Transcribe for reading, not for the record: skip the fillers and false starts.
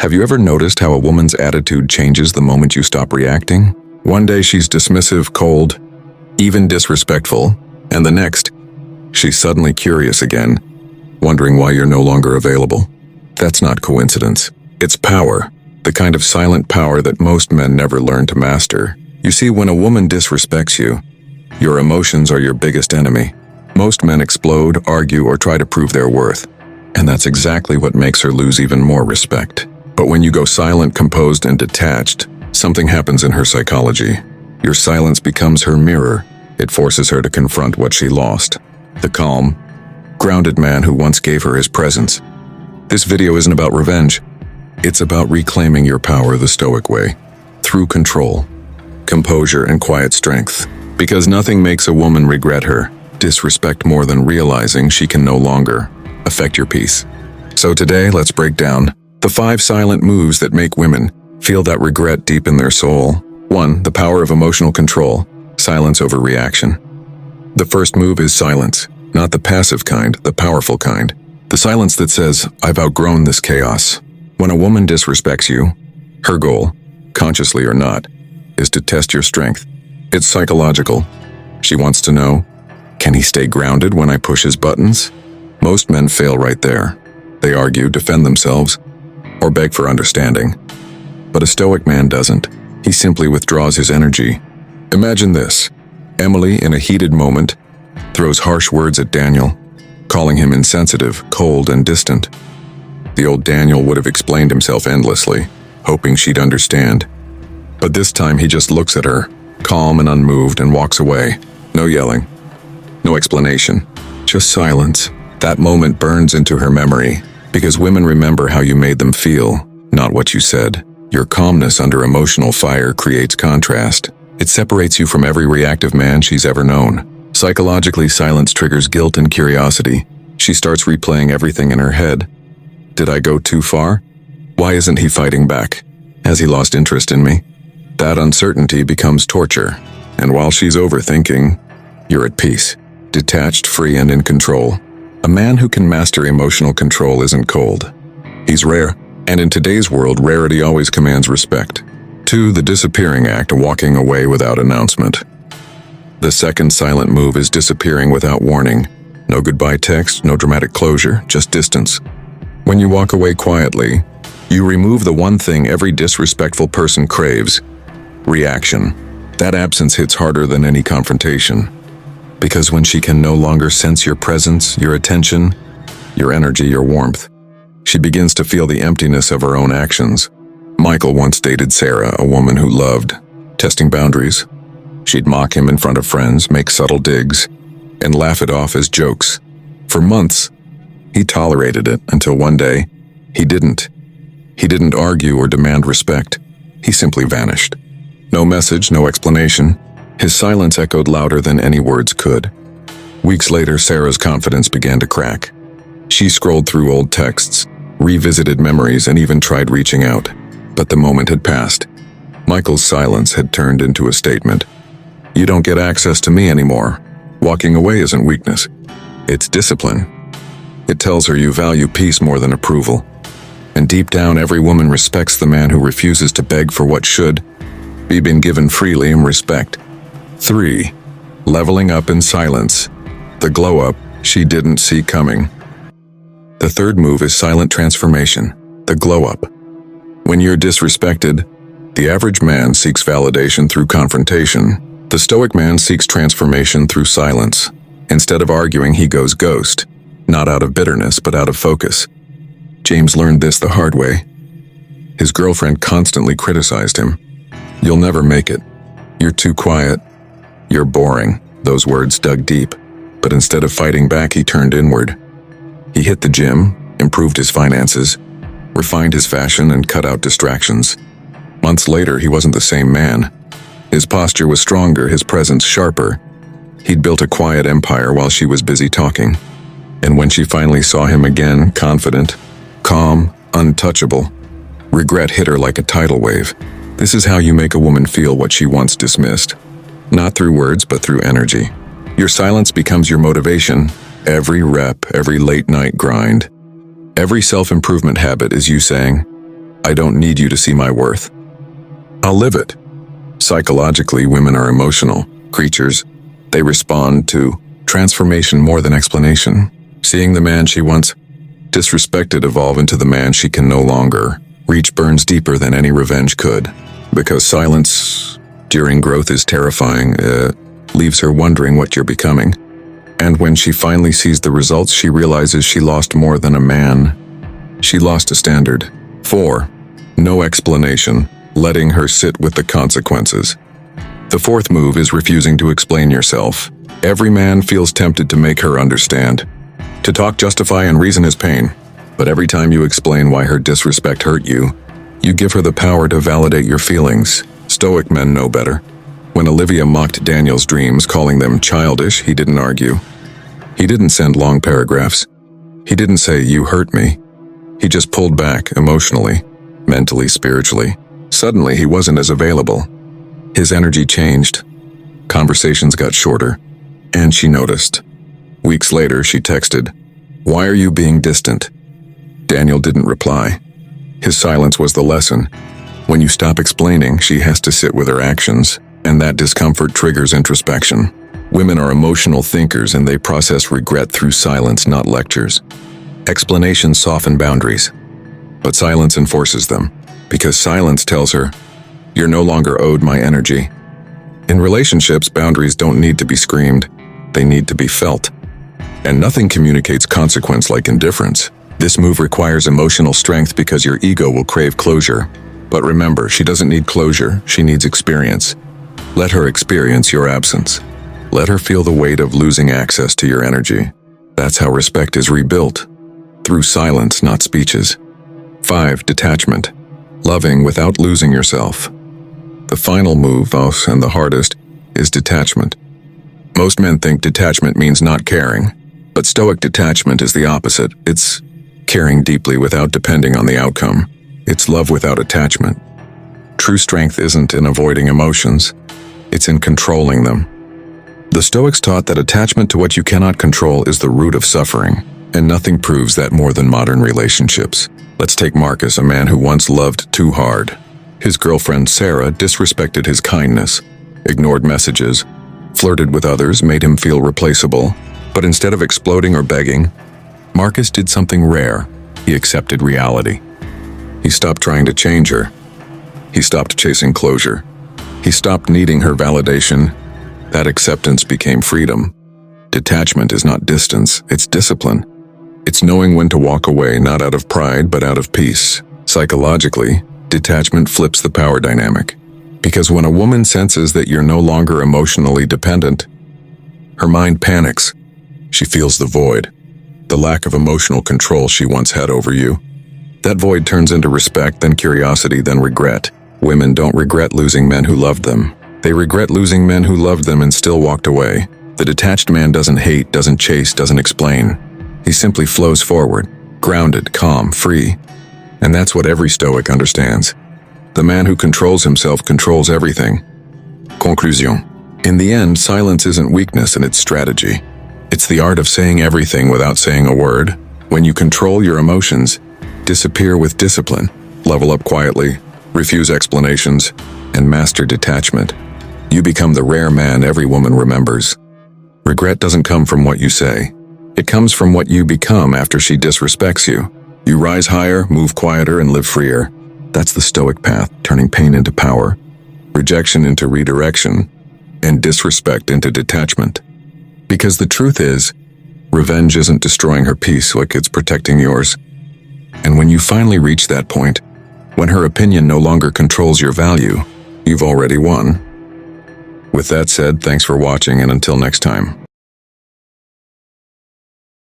Have you ever noticed how a woman's attitude changes the moment you stop reacting? One day she's dismissive, cold, even disrespectful, and the next, she's suddenly curious again, wondering why you're no longer available. That's not coincidence. It's power, the kind of silent power that most men never learn to master. You see, when a woman disrespects you, your emotions are your biggest enemy. Most men explode, argue, or try to prove their worth, and that's exactly what makes her lose even more respect. But when you go silent, composed, and detached, something happens in her psychology. Your silence becomes her mirror. It forces her to confront what she lost. The calm, grounded man who once gave her his presence. This video isn't about revenge. It's about reclaiming your power the Stoic way, through control, composure, and quiet strength. Because nothing makes a woman regret her disrespect more than realizing she can no longer affect your peace. So today, let's break down the 5 silent moves that make women feel that regret deep in their soul. 1. The power of emotional control. Silence over reaction. The first move is silence, not the passive kind, the powerful kind. The silence that says, I've outgrown this chaos. When a woman disrespects you, her goal, consciously or not, is to test your strength. It's psychological. She wants to know, can he stay grounded when I push his buttons? Most men fail right there. They argue, defend themselves, or beg for understanding. But a Stoic man doesn't. He simply withdraws his energy. Imagine this. Emily, in a heated moment, throws harsh words at Daniel, calling him insensitive, cold, and distant. The old Daniel would have explained himself endlessly, hoping she'd understand. But this time he just looks at her, calm and unmoved, and walks away. No yelling. No explanation. Just silence. That moment burns into her memory, because women remember how you made them feel, not what you said. Your calmness under emotional fire creates contrast. It separates you from every reactive man she's ever known. Psychologically, silence triggers guilt and curiosity. She starts replaying everything in her head. Did I go too far? Why isn't he fighting back? Has he lost interest in me? That uncertainty becomes torture. And while she's overthinking, you're at peace, detached, free, and in control. A man who can master emotional control isn't cold. He's rare, and in today's world, rarity always commands respect. 2. The disappearing act, walking away without announcement. The second silent move is disappearing without warning. No goodbye text, no dramatic closure, just distance. When you walk away quietly, you remove the one thing every disrespectful person craves: reaction. That absence hits harder than any confrontation. Because when she can no longer sense your presence, your attention, your energy, your warmth, she begins to feel the emptiness of her own actions. Michael once dated Sarah, a woman who loved testing boundaries. She'd mock him in front of friends, make subtle digs, and laugh it off as jokes. For months, he tolerated it until one day, he didn't. He didn't argue or demand respect. He simply vanished. No message, no explanation. His silence echoed louder than any words could. Weeks later, Sarah's confidence began to crack. She scrolled through old texts, revisited memories, and even tried reaching out. But the moment had passed. Michael's silence had turned into a statement. You don't get access to me anymore. Walking away isn't weakness. It's discipline. It tells her you value peace more than approval. And deep down, every woman respects the man who refuses to beg for what should be been given freely in respect. 3. Leveling up in silence. The glow-up she didn't see coming. The third move is silent transformation, the glow-up. When you're disrespected, the average man seeks validation through confrontation. The Stoic man seeks transformation through silence. Instead of arguing, he goes ghost, not out of bitterness, but out of focus. James learned this the hard way. His girlfriend constantly criticized him. You'll never make it. You're too quiet. You're boring. Those words dug deep. But instead of fighting back, he turned inward. He hit the gym, improved his finances, refined his fashion, and cut out distractions. Months later, he wasn't the same man. His posture was stronger, his presence sharper. He'd built a quiet empire while she was busy talking. And when she finally saw him again, confident, calm, untouchable, regret hit her like a tidal wave. This is how you make a woman feel what she once dismissed. Not through words, but through energy. Your silence becomes your motivation. Every rep, every late night grind, every self-improvement habit is you saying, I don't need you to see my worth. I'll live it. Psychologically, women are emotional creatures. They respond to transformation more than explanation. Seeing the man she once disrespected evolve into the man she can no longer reach burns deeper than any revenge could. Because silence during growth is terrifying, it leaves her wondering what you're becoming. And when she finally sees the results, she realizes she lost more than a man. She lost a standard. 4. No explanation, letting her sit with the consequences. The fourth move is refusing to explain yourself. Every man feels tempted to make her understand. To talk, justify, and reason his pain. But every time you explain why her disrespect hurt you, you give her the power to validate your feelings. Stoic men know better. When Olivia mocked Daniel's dreams, calling them childish, he didn't argue. He didn't send long paragraphs. He didn't say, "You hurt me." He just pulled back emotionally, mentally, spiritually. Suddenly, he wasn't as available. His energy changed. Conversations got shorter, and she noticed. Weeks later, she texted, "Why are you being distant?" Daniel didn't reply. His silence was the lesson. When you stop explaining, she has to sit with her actions, and that discomfort triggers introspection. Women are emotional thinkers, and they process regret through silence, not lectures. Explanations soften boundaries, but silence enforces them, because silence tells her, "You're no longer owed my energy." In relationships, boundaries don't need to be screamed, they need to be felt. And nothing communicates consequence like indifference. This move requires emotional strength because your ego will crave closure. But remember, she doesn't need closure, she needs experience. Let her experience your absence. Let her feel the weight of losing access to your energy. That's how respect is rebuilt. Through silence, not speeches. 5. Detachment. Loving without losing yourself. The final move, and the hardest, is detachment. Most men think detachment means not caring, but Stoic detachment is the opposite. It's caring deeply without depending on the outcome. It's love without attachment. True strength isn't in avoiding emotions, it's in controlling them. The Stoics taught that attachment to what you cannot control is the root of suffering, and nothing proves that more than modern relationships. Let's take Marcus, a man who once loved too hard. His girlfriend Sarah disrespected his kindness, ignored messages, flirted with others, made him feel replaceable. But instead of exploding or begging, Marcus did something rare. He accepted reality. He stopped trying to change her. He stopped chasing closure. He stopped needing her validation. That acceptance became freedom. Detachment is not distance, it's discipline. It's knowing when to walk away, not out of pride, but out of peace. Psychologically, detachment flips the power dynamic. Because when a woman senses that you're no longer emotionally dependent, her mind panics. She feels the void, the lack of emotional control she once had over you. That void turns into respect, then curiosity, then regret. Women don't regret losing men who loved them. They regret losing men who loved them and still walked away. The detached man doesn't hate, doesn't chase, doesn't explain. He simply flows forward, grounded, calm, free. And that's what every Stoic understands. The man who controls himself controls everything. Conclusion. In the end, silence isn't weakness and it's strategy. It's the art of saying everything without saying a word. When you control your emotions, disappear with discipline, level up quietly, refuse explanations, and master detachment, you become the rare man every woman remembers. Regret doesn't come from what you say. It comes from what you become after she disrespects you. You rise higher, move quieter, and live freer. That's the Stoic path, turning pain into power, rejection into redirection, and disrespect into detachment. Because the truth is, revenge isn't destroying her peace like it's protecting yours. And when you finally reach that point, when her opinion no longer controls your value, you've already won. With that said, thanks for watching, and until next time.